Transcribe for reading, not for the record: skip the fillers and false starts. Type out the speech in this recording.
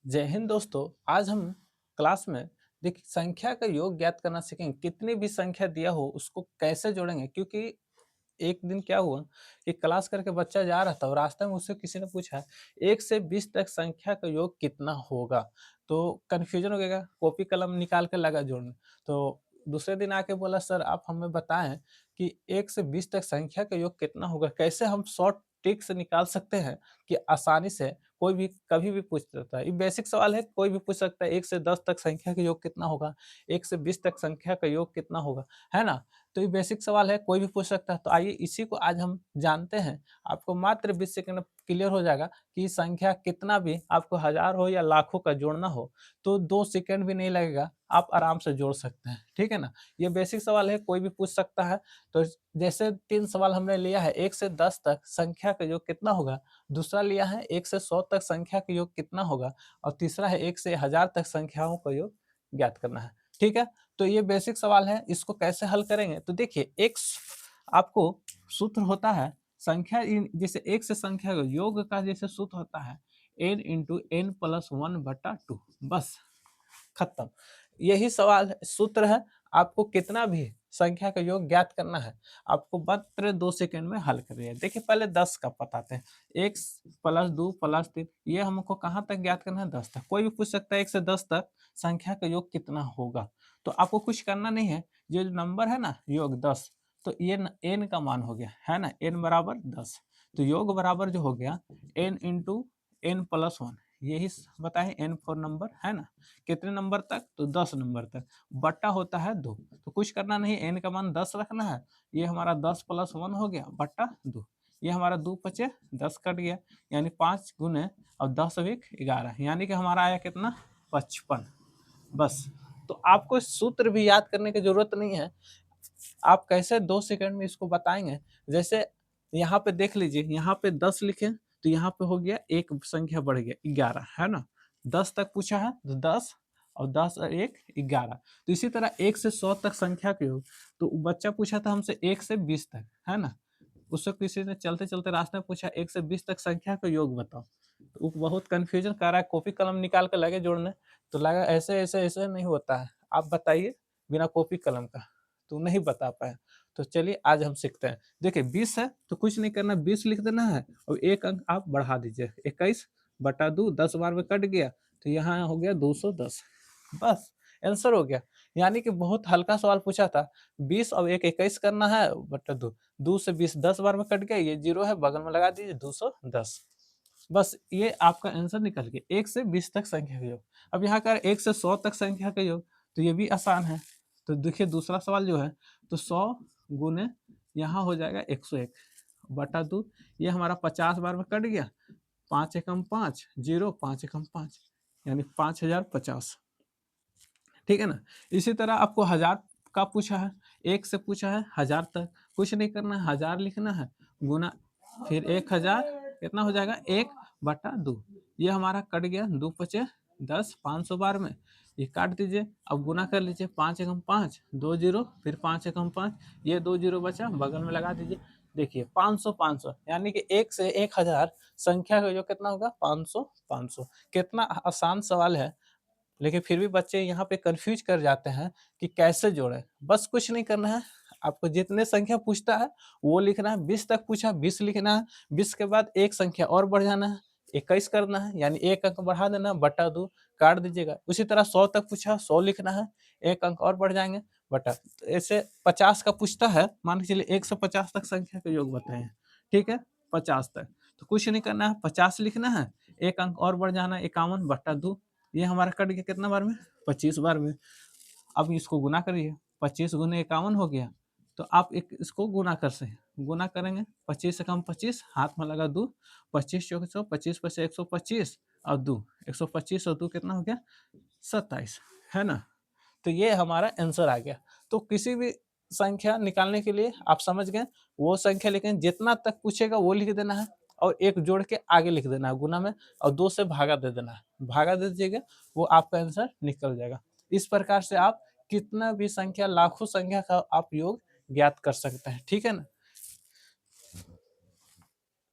जय हिंद दोस्तों। आज हम क्लास में देखिए संख्या का योग ज्ञात करना सीखेंगे। कितनी भी संख्या दिया हो उसको कैसे जोड़ेंगे, क्योंकि एक दिन क्या हुआ कि क्लास करके बच्चा जा रहा था और रास्ते में उससे किसी ने पूछा 1 से 20 तक संख्या का योग कितना होगा। तो कन्फ्यूजन हो गया, कॉपी कलम निकाल के लगा जोड़ने। तो दूसरे दिन आके बोला, सर आप हमें बताएं कि 1 से 20 तक संख्या का योग कितना होगा, कैसे हम शॉर्ट ट्रिक से निकाल सकते हैं कि आसानी से कोई भी कभी भी पूछ सकता है। ये बेसिक सवाल है, कोई भी पूछ सकता है 1 से 10 तक संख्या का योग कितना होगा, 1 से 20 तक संख्या का योग कितना होगा, है ना। तो ये बेसिक सवाल है, कोई भी पूछ सकता है। तो आइए इसी को आज हम जानते हैं। आपको मात्र 20 सेकंड में क्लियर हो जाएगा कि संख्या कितना भी आपको हजार हो या लाखों का जोड़ना हो तो 2 सेकंड भी नहीं लगेगा, आप आराम से जोड़ सकते हैं। ठीक है ना। ये बेसिक सवाल है, कोई भी पूछ सकता है। तो जैसे 3 सवाल हमने लिया है, 1 से 10 तक संख्या का योग कितना होगा, दूसरा लिया है 1 से 100 तक संख्या का योग कितना होगा, और तीसरा है 1 से 1000 तक संख्याओं का योग ज्ञात करना है। ठीक है। तो ये बेसिक सवाल है, इसको कैसे हल करेंगे। तो देखिए आपको सूत्र होता है संख्या जैसे एक से संख्या का योग का जैसे सूत्र होता है n × n+1/2। बस खत्म। यही सवाल सूत्र है। आपको कितना भी संख्या का योग ज्ञात करना है, आपको मात्र 2 सेकंड में हल करिए। देखिए पहले 10 का बताते हैं। 1+2+3 ये हमको कहाँ तक ज्ञात करना है, 10 तक। कोई भी पूछ सकता है 1 से 10 तक संख्या का योग कितना होगा। तो आपको कुछ करना नहीं है, ये जो नंबर है ना योग 10, तो ये n का मान हो गया है ना, n = 10। तो योग बराबर जो हो गया n × n+1, यही बताए n फोर नंबर है ना। कितने नंबर तक, तो 10 नंबर तक। बट्टा होता है 2, तो कुछ करना नहीं, n का मान 10 रखना है। ये हमारा 10+1 हो गया बट्टा 2। ये हमारा 2×5 = 10 कट गया, यानी 5 गुने और 10×1 = 11, यानी कि हमारा आया कितना, 55। बस। तो आपको सूत्र भी याद करने की जरूरत नहीं है। आप कैसे 2 सेकंड में इसको बताएंगे। जैसे यहाँ पे देख लीजिए, यहाँ पे 10 लिखे तो यहाँ पे हो गया एक संख्या बढ़ गया 11, है ना। 10 तक पूछा है तो 10 और 10 और 1 11। तो इसी तरह 1 से 100 तक संख्या के योग, तो बच्चा पूछा था हमसे 1 से 20 तक, है ना। उससे किसी ने चलते चलते रास्ते में पूछा 1 से 20 तक संख्या का योग बताओ। तो वो बहुत कंफ्यूजन कर रहा है, कॉपी कलम निकाल कर लगे जोड़ने। तो लगा ऐसे ऐसे ऐसे नहीं होता है, आप बताइए बिना कॉपी कलम का। तो नहीं बता पाया। तो चलिए आज हम सीखते हैं। देखिए 20 है तो कुछ नहीं करना, 20 लिख देना है और एक अंक आप बढ़ा दीजिए। 21/2 10 बार में कट गया, तो यहाँ हो गया 210। बस आंसर हो गया। यानी कि बहुत हल्का सवाल पूछा था। 20 और एक 21 करना है बटा 2। 2 से 20 10 बार में कट गया, ये जीरो है बगल में लगा दीजिए 210। बस ये आपका आंसर निकल गया 1 से 20 तक संख्या का योग। अब यहाँ का 1 से 100 तक संख्या का योग, तो ये भी आसान है। तो देखिए दूसरा सवाल जो है, तो 100 गुने यहाँ हो जाएगा 101 बटा 2। ये हमारा 50 बार में कट गया, 5 एकम 5 0, 5 एकम 5, यानी 5050। ठीक है ना। इसी तरह आपको हजार का पूछा है, एक से पूछा है हजार तक। कुछ नहीं करना है, हजार लिखना है, गुना फिर 1000 कितना हो जाएगा 1/2। ये हमारा कट गया, 2×5 = 10, 500 बार में ये काट दीजिए। अब गुना कर लीजिए, 5 एकम 5 2 जीरो, फिर 5 एकम 5, ये 2 जीरो बचा बगल में लगा दीजिए। देखिए 500 500, यानी कि 1 से 1000 संख्या का जो कितना होगा 500 500। कितना आसान सवाल है, लेकिन फिर भी बच्चे यहाँ पे कंफ्यूज कर जाते हैं कि कैसे जोड़ें। बस कुछ नहीं करना है, आपको जितने संख्या पूछता है वो लिखना है। 20 तक पूछा 20 लिखना है, 20 के बाद एक संख्या और बढ़ जाना है, 21 करना है, यानी एक अंक बढ़ा देना बटा 2 काट दीजिएगा। उसी तरह 100 तक पूछा 100 लिखना है, एक अंक और बढ़ जाएंगे बटा। तो ऐसे 50 का पूछता है, मान के चलिए 1 से 50 तक संख्या का योग बताएं। ठीक है, 50 तक तो कुछ नहीं करना है, 50 लिखना है, एक अंक और बढ़ जाना है 51/2। ये हमारा कट गया कितना बार में, 25 बार में। अब इसको गुना करिए, 25 गुने 51 हो गया। तो आप एक इसको गुना कर से गुना करेंगे, 25 से कम 25, हाथ में लगा 2, 25 चौक 100, 25 पे से 125 और 2, 125 और 2 कितना हो गया 27, है ना। तो ये हमारा आंसर आ गया। तो किसी भी संख्या निकालने के लिए आप समझ गए, वो संख्या लेकिन जितना तक पूछेगा वो लिख देना है और एक जोड़ के आगे लिख देना है गुना में, और 2 से भागा दे देना है, भागा दे दीजिएगा, वो आपका आंसर निकल जाएगा। इस प्रकार से आप कितना भी संख्या, लाखों संख्या का आप योग ज्ञात कर सकते हैं। ठीक है ना।